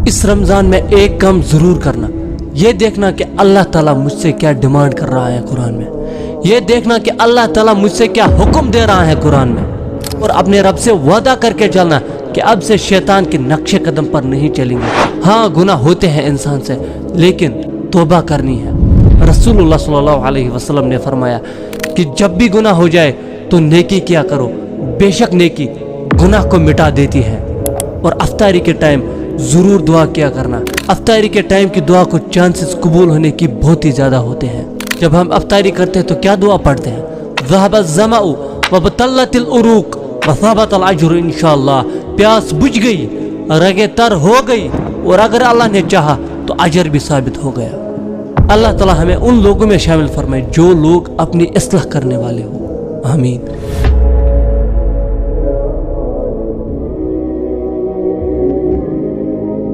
اس رمضان میں ایک کام ضرور کرنا، یہ دیکھنا کہ اللہ تعالیٰ مجھ سے کیا ڈیمانڈ کر رہا ہے قرآن میں، یہ دیکھنا کہ اللہ تعالیٰ مجھ سے کیا حکم دے رہا ہے قرآن میں، اور اپنے رب سے وعدہ کر کے چلنا کہ اب سے شیطان کے نقش قدم پر نہیں چلیں گے۔ ہاں گناہ ہوتے ہیں انسان سے، لیکن توبہ کرنی ہے۔ رسول اللہ صلی اللہ علیہ وسلم نے فرمایا کہ جب بھی گناہ ہو جائے تو نیکی کیا کرو، بے شک نیکی گناہ کو مٹا دیتی ہے۔ اور افطاری کے ٹائم ضرور دعا کیا کرنا، افطاری کے ٹائم کی دعا کو چانسز قبول ہونے کی بہت ہی زیادہ ہوتے ہیں۔ جب ہم افطاری کرتے ہیں تو کیا دعا پڑھتے ہیں؟ ذهب الظمأ وابتلت العروق وثابت الاجر انشاءاللہ، پیاس بجھ گئی، رگیں تر ہو گئی، اور اگر اللہ نے چاہا تو اجر بھی ثابت ہو گیا۔ اللہ تعالی ہمیں ان لوگوں میں شامل فرمائے جو لوگ اپنی اصلاح کرنے والے ہوں، آمین۔